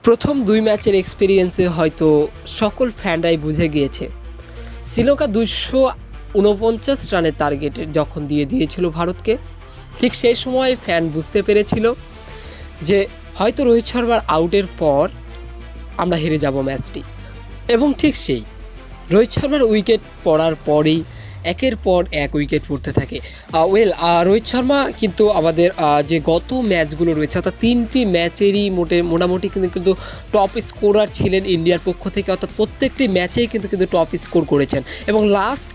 প্রথম ২ ম্যাচের এক্সপেরিয়েন্সে হয়তো সকল ফ্যানরাই বুঝে গিয়েছে শ্রীলঙ্কা ২৪৯ রানের টার্গেট যখন দিয়েছিল ভারতকে, ঠিক সেই সময় ফ্যান বুঝতে পেরেছিল যে হয়তো রোহিত শর্মার আউটের পর আমরা হেরে যাব ম্যাচটি। এবং ঠিক সেই রোহিত শর্মার উইকেট পড়ার পরেই একের পর এক উইকেট পড়তে থাকে। রোহিত শর্মা কিন্তু আমাদের যে গত ম্যাচগুলো রয়েছে অর্থাৎ ৩টি ম্যাচেরই মোটামুটি কিন্তু টপ স্কোরার ছিলেন ইন্ডিয়ার পক্ষ থেকে, অর্থাৎ প্রত্যেকটি ম্যাচেই কিন্তু টপ স্কোর করেছেন। এবং লাস্ট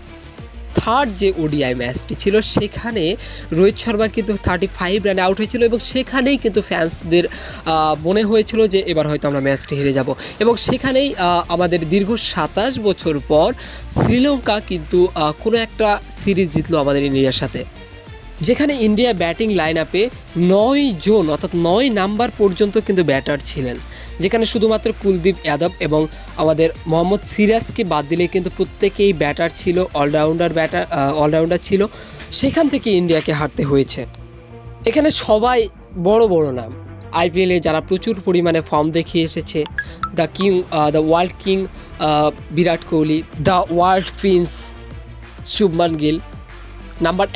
থার্ড যে ওডিআই ম্যাচটি ছিল সেখানে রোহিত শর্মা কিন্তু 35 রানে আউট হয়েছিল এবং সেখানেই কিন্তু ফ্যান্সদের মনে হয়েছিল যে এবার হয়তো আমরা ম্যাচটি হেরে যাব। এবং সেখানেই আমাদের দীর্ঘ ২৭ বছর পর শ্রীলঙ্কা কিন্তু কোনো একটা সিরিজ জিতলো আমাদের ইন্ডিয়ার সাথে, যেখানে ইন্ডিয়া ব্যাটিং লাইন আপে ৯ জন অর্থাৎ ৯ নাম্বার পর্যন্ত কিন্তু ব্যাটার ছিলেন, যেখানে শুধুমাত্র কুলদীপ যাদব এবং আমাদের মোহাম্মদ সিরাজকে বাদ দিলে কিন্তু প্রত্যেকেই ব্যাটার ছিল, অলরাউন্ডার ছিল। সেখান থেকে ইন্ডিয়াকে হারতে হয়েছে। এখানে সবাই বড় বড় নাম, আইপিএলে যারা প্রচুর পরিমাণে ফর্ম দেখিয়ে এসেছে, the world king Virat Kohli, the world Prince Shubman Gill, Number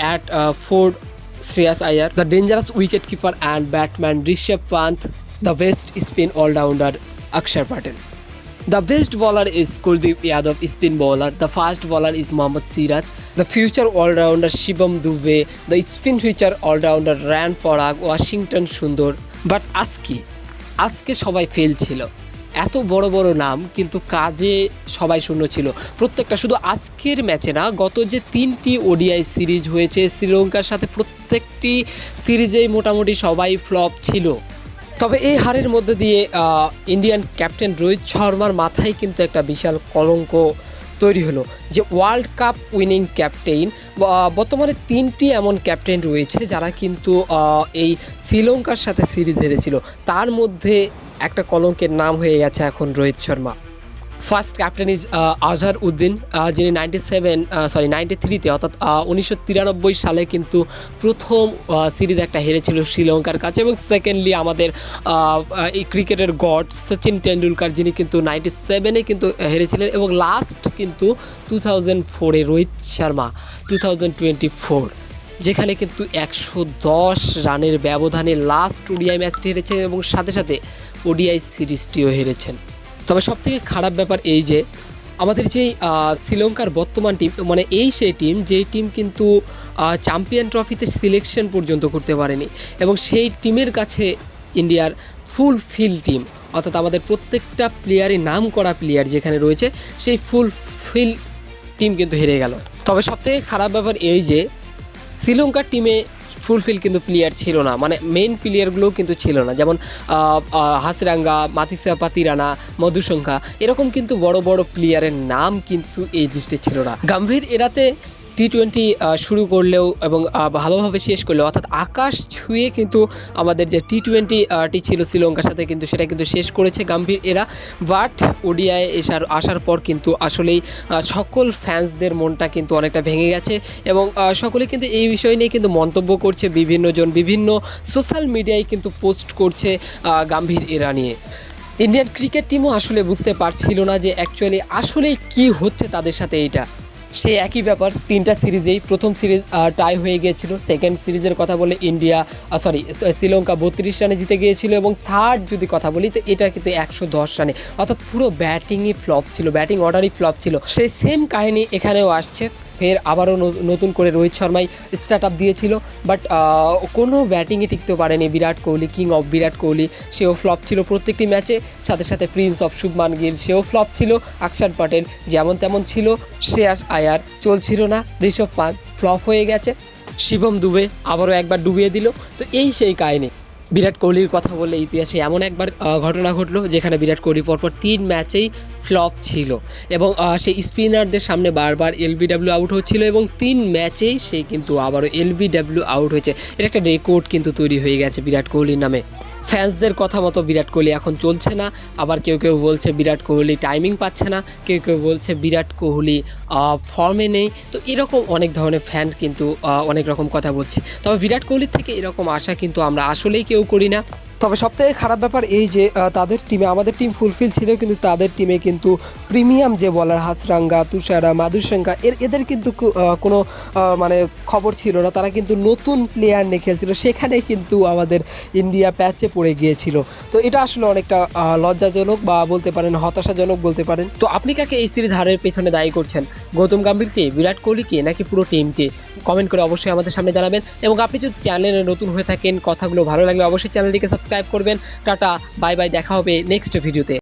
4 Shreyas Iyer, the dangerous wicketkeeper and batsman Rishabh Pant, the best spin all-rounder Akshar Patel. The best bowler is Kuldeep Yadav, spin bowler. The fast bowler is Mohammad Siraj. The future all-rounder Shivam Dube. The spin future all-rounder Ran Parag, Washington Sundar. But আজকে সবাই fail ছিল। এত বড় বড় নাম কিন্তু কাজে সবাই শূন্য ছিল প্রত্যেকটা। শুধু আজকের ম্যাচে না, গত যে 3টি ওডিআই সিরিজ হয়েছে শ্রীলঙ্কার সাথে প্রত্যেকটি সিরিজেই মোটামুটি সবাই ফ্লপ ছিল। তবে এই হারের মধ্যে দিয়ে ইন্ডিয়ান ক্যাপ্টেন রোহিত শর্মার মাথায় কিন্তু একটা বিশাল কলঙ্ক তৈরি হলো যে ওয়ার্ল্ড কাপ উইনিং ক্যাপ্টেন। বর্তমানে 3টি এমন ক্যাপ্টেন রয়েছে যারা কিন্তু এই শ্রীলঙ্কার সাথে সিরিজ হেরেছিল, তার মধ্যে একটা কলঙ্কের নাম হয়ে গেছে এখন Rohit Sharma. First captain is Azharuddin, যিনি 93তে অর্থাৎ 1993 সালে কিন্তু প্রথম সিরিজ একটা হেরেছিল শ্রীলঙ্কার কাছে। এবং সেকেন্ডলি আমাদের এই ক্রিকেটের গড সচিন টেন্ডুলকার, যিনি কিন্তু 97-এ কিন্তু হেরেছিলেন। এবং লাস্ট কিন্তু 2004-এ রোহিত শর্মা 2024, যেখানে কিন্তু 110 রানের ব্যবধানে লাস্ট ওডিআই ম্যাচটি হেরেছেন এবং সাথে সাথে ওডিআই সিরিজটিও হেরেছেন। তবে সবথেকে খারাপ ব্যাপার এই যে আমাদের যেই শ্রীলঙ্কার বর্তমান টিম, মানে এই সেই টিম যেই টিম কিন্তু চ্যাম্পিয়ন ট্রফিতে সিলেকশন পর্যন্ত করতে পারেনি, এবং সেই টিমের কাছে ইন্ডিয়ার ফুলফিল টিম অর্থাৎ আমাদের প্রত্যেকটা প্লেয়ারই নাম করা প্লেয়ার যেখানে রয়েছে, সেই ফুলফিল টিম কিন্তু হেরে গেল। তবে সবথেকে খারাপ ব্যাপার এই যে শ্রীলঙ্কার টিমে ফুলফিল কিন্তু প্লেয়ার ছিল না, মানে মেইন প্লেয়ারগুলোও কিন্তু ছিল না, যেমন হাসিরাঙ্গা, মাতিসা পাতিরানা, মধুসংখ্যা, এরকম কিন্তু বড় বড় প্লেয়ারের নাম কিন্তু এই লিস্টে ছিল না। গম্ভীর এরাতে টি-20 শুরু করলেও এবং ভালোভাবে শেষ করলেও, অর্থাৎ আকাশ ছুঁয়ে কিন্তু আমাদের যে টি-20টি ছিল শ্রীলঙ্কার সাথে কিন্তু সেটা কিন্তু শেষ করেছে গম্ভীর এরা। বাট ওডিআই আসার পর কিন্তু আসলেই সকল ফ্যান্সদের মনটা কিন্তু অনেকটা ভেঙে গেছে এবং সকলে কিন্তু এই বিষয় নিয়ে কিন্তু মন্তব্য করছে, বিভিন্নজন বিভিন্ন সোশ্যাল মিডিয়ায় কিন্তু পোস্ট করছে গম্ভীর এরা নিয়ে। ইন্ডিয়ান ক্রিকেট টিমও আসলে বুঝতে পারছিল না যে অ্যাকচুয়ালি আসলেই কী হচ্ছে তাদের সাথে। এইটা সেই একই ব্যাপার, 3টা সিরিজেই প্রথম সিরিজ টাই হয়ে গিয়েছিল, সেকেন্ড সিরিজের কথা বলে শ্রীলঙ্কা 32 রানে জিতে গিয়েছিল, এবং থার্ড যদি কথা বলি তো এটা কিন্তু 110 রানে, অর্থাৎ পুরো ব্যাটিংই ফ্লপ ছিল, ব্যাটিং অর্ডারই ফ্লপ ছিল। সেই সেম কাহিনী এখানেও আসছে, ফের আবারও নতুন করে রোহিত শর্মাই স্টার্ট আপ দিয়েছিল, বাট কোনো ব্যাটিংয়ে টিকতে পারেনি বিরাট কোহলি, কিং অফ বিরাট কোহলি, সেও ফ্লপ ছিল প্রত্যেকটি ম্যাচে। সাথে সাথে প্রিন্স অফ শুভমান গিল, সেও ফ্লপ ছিল। আকসার প্যাটেল যেমন তেমন ছিল, শ্রেয়াস আয়ার চলছিল না, ঋষভ পান্ত ফ্লপ হয়ে গেছে, শিবম দুবে আবারও একবার ডুবিয়ে দিল। তো এই সেই কাহিনী। বিরাট কোহলির কথা বললে ইতিহাসে এমন একবার ঘটনা ঘটলো যেখানে বিরাট কোহলি পরপর 3 ম্যাচেই ফ্লপ ছিল এবং সেই স্পিনারদের সামনে বারবার এলবিডব্লিউ আউট হচ্ছিল এবং 3 ম্যাচেই সে কিন্তু আবারও এলবিডব্লিউ আউট হয়েছে। এটা একটা রেকর্ড কিন্তু তৈরি হয়ে গেছে বিরাট কোহলির নামে। ফ্যান্সদের কথা মতো বিরাট কোহলি এখন চলছে না, আবার কেউ কেউ বলছে বিরাট কোহলি টাইমিং পাচ্ছে না, কেউ কেউ বলছে বিরাট কোহলি ফর্মে নেই। তো এরকম অনেক ধরনের ফ্যান কিন্তু অনেক রকম কথা বলছে। তবে বিরাট কোহলির থেকে এরকম আশা কিন্তু আমরা আসলেই কেউ করি না। তবে সবথেকে খারাপ ব্যাপার এই যে তাদের টিমে আমাদের টিম ফুলফিল ছিল, কিন্তু তাদের টিমে কিন্তু প্রিমিয়াম যে বলার হাসরাঙ্গা, তুষারা, মাধুসঙ্গা এদের কিন্তু কোনো মানে খবর ছিল না। তারা কিন্তু নতুন প্লেয়ার নিয়ে খেলছিল, সেখানে কিন্তু আমাদের ইন্ডিয়া প্যাচে পড়ে গিয়েছিল। তো এটা আসলে অনেকটা লজ্জাজনক বা বলতে পারেন হতাশাজনক বলতে পারেন। তো আপনি কাকে এই সিরিজ হারের পেছনে দায়ী করছেন? গৌতম গম্ভীরকে, বিরাট কোহলিকে, নাকি পুরো টিমকে? কমেন্ট করে অবশ্যই আমাদের সামনে জানাবেন। এবং আপনি যদি চ্যানেলে নতুন হয়ে থাকেন, কথাগুলো ভালো লাগলে অবশ্যই চ্যানেলটিকে সাবস্ক্রাইব করবেন। টাটা, বাই বাই, দেখা হবে নেক্সট ভিডিওতে।